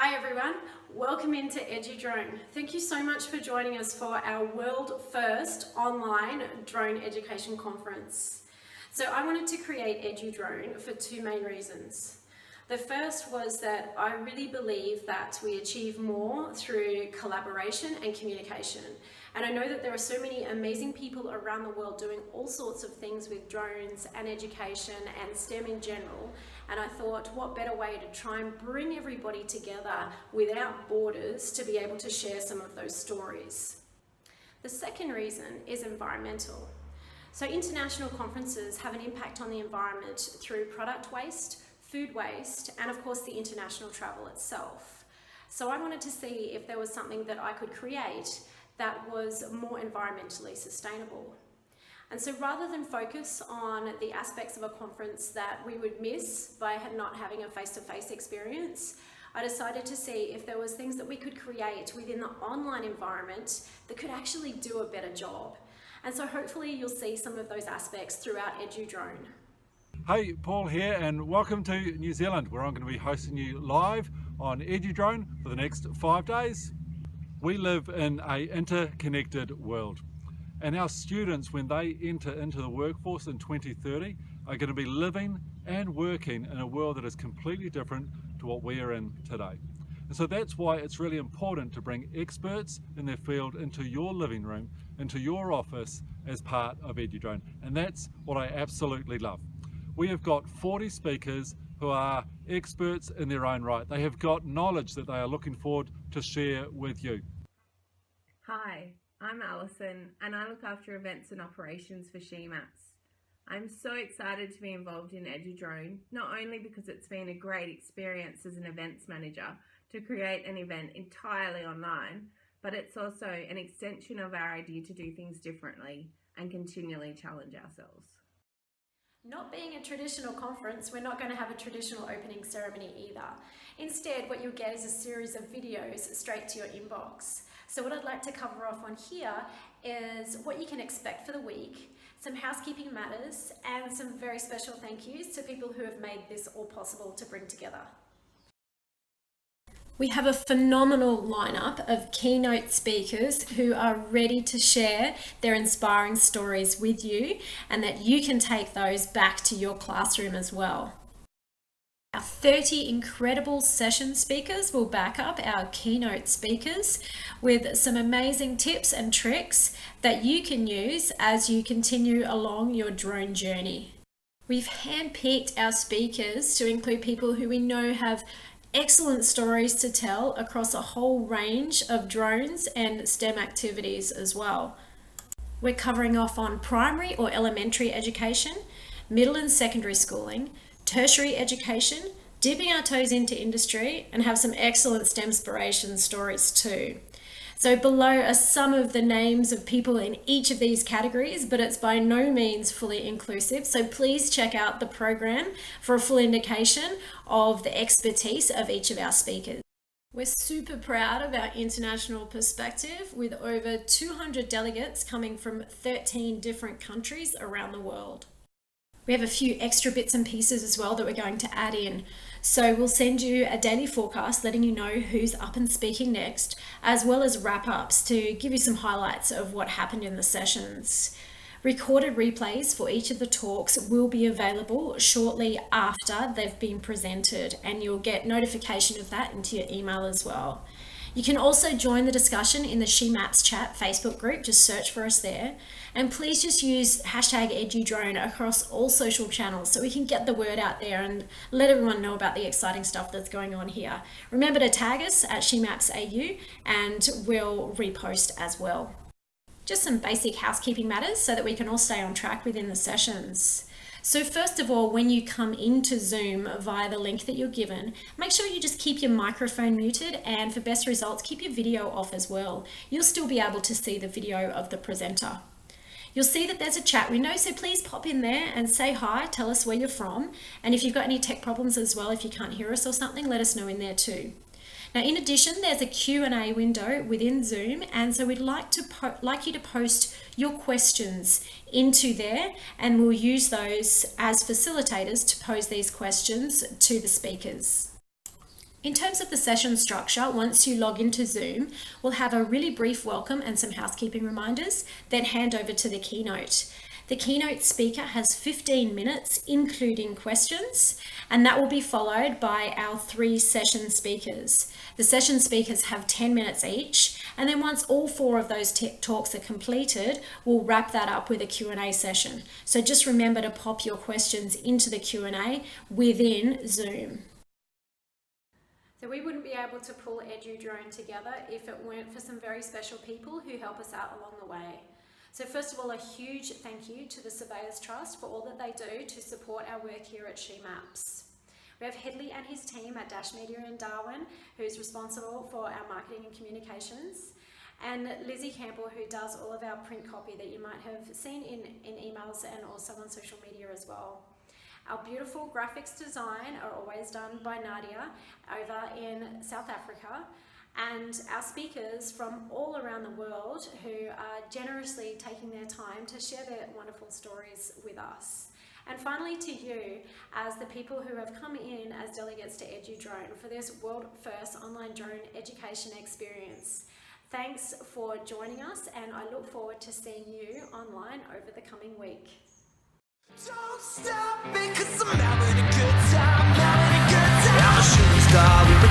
Hi everyone, welcome into EduDrone. Thank you so much for joining us for our world first online drone education conference. So I wanted to create EduDrone for two main reasons. The first was that I really believe that we achieve more through collaboration and communication. And I know that there are so many amazing people around the world doing all sorts of things with drones and education and STEM in general. And I thought, what better way to try and bring everybody together without borders to be able to share some of those stories. The second reason is environmental. So international conferences have an impact on the environment through product waste, food waste, and of course the international travel itself. So I wanted to see if there was something that I could create that was more environmentally sustainable. And so rather than focus on the aspects of a conference that we would miss by not having a face-to-face experience, I decided to see if there was things that we could create within the online environment that could actually do a better job. And so hopefully you'll see some of those aspects throughout EduDrone. Hey, Paul here, and welcome to New Zealand, where I'm going to be hosting you live on EduDrone for the next 5 days. We live in an interconnected world, and our students, when they enter into the workforce in 2030, are going to be living and working in a world that is completely different to what we are in today. And so that's why it's really important to bring experts in their field into your living room, into your office as part of EduDrone. And that's what I absolutely love. We have got 40 speakers who are experts in their own right. They have got knowledge that they are looking forward to share with you. Hi, I'm Alison and I look after events and operations for Sept. I'm so excited to be involved in EduDrone, not only because it's been a great experience as an events manager to create an event entirely online, but it's also an extension of our idea to do things differently and continually challenge ourselves. Not being a traditional conference, we're not going to have a traditional opening ceremony either. Instead, what you'll get is a series of videos straight to your inbox. So what I'd like to cover off on here is what you can expect for the week, some housekeeping matters, and some very special thank yous to people who have made this all possible to bring together. We have a phenomenal lineup of keynote speakers who are ready to share their inspiring stories with you, and that you can take those back to your classroom as well. Our 30 incredible session speakers will back up our keynote speakers with some amazing tips and tricks that you can use as you continue along your drone journey. We've handpicked our speakers to include people who we know have excellent stories to tell across a whole range of drones and STEM activities as well. We're covering off on primary or elementary education, middle and secondary schooling, tertiary education, dipping our toes into industry, and have some excellent STEM-spiration stories too. So below are some of the names of people in each of these categories, but it's by no means fully inclusive. So please check out the program for a full indication of the expertise of each of our speakers. We're super proud of our international perspective with over 200 delegates coming from 13 different countries around the world. We have a few extra bits and pieces as well that we're going to add in. So we'll send you a daily forecast letting you know who's up and speaking next, as well as wrap-ups to give you some highlights of what happened in the sessions. Recorded replays for each of the talks will be available shortly after they've been presented, and you'll get notification of that into your email as well. You can also join the discussion in the Sept chat Facebook group, just search for us there. And please just use hashtag EduDrone across all social channels so we can get the word out there and let everyone know about the exciting stuff that's going on here. Remember to tag us at SeMaps.au and we'll repost as well. Just some basic housekeeping matters so that we can all stay on track within the sessions. So first of all, when you come into Zoom via the link that you're given, make sure you just keep your microphone muted, and for best results, keep your video off as well. You'll still be able to see the video of the presenter. You'll see that there's a chat window, so please pop in there and say hi, tell us where you're from, and if you've got any tech problems as well, if you can't hear us or something, let us know in there too. Now, in addition, there's a Q&A window within Zoom, and so we'd like you to post your questions into there, and we'll use those as facilitators to pose these questions to the speakers. In terms of the session structure, once you log into Zoom, we'll have a really brief welcome and some housekeeping reminders, then hand over to the keynote. The keynote speaker has 15 minutes, including questions, and that will be followed by our 3 session speakers. The session speakers have 10 minutes each, and then once all 4 of those talks are completed, we'll wrap that up with a Q&A session. So just remember to pop your questions into the Q&A within Zoom. So we wouldn't be able to pull EduDrone together if it weren't for some very special people who help us out along the way. So first of all, a huge thank you to the Surveyors Trust for all that they do to support our work here at SheMaps. We have Headley and his team at Dash Media in Darwin, who's responsible for our marketing and communications, and Lizzie Campbell, who does all of our print copy that you might have seen in emails and also on social media as well. Our beautiful graphics design are always done by Nadia over in South Africa, and our speakers from all around the world who are generously taking their time to share their wonderful stories with us. And finally to you, as the people who have come in as delegates to EduDrone for this world-first online drone education experience. Thanks for joining us, and I look forward to seeing you online over the coming week. Don't stop because I'm having a good time, having a good time. I'm a shooting star.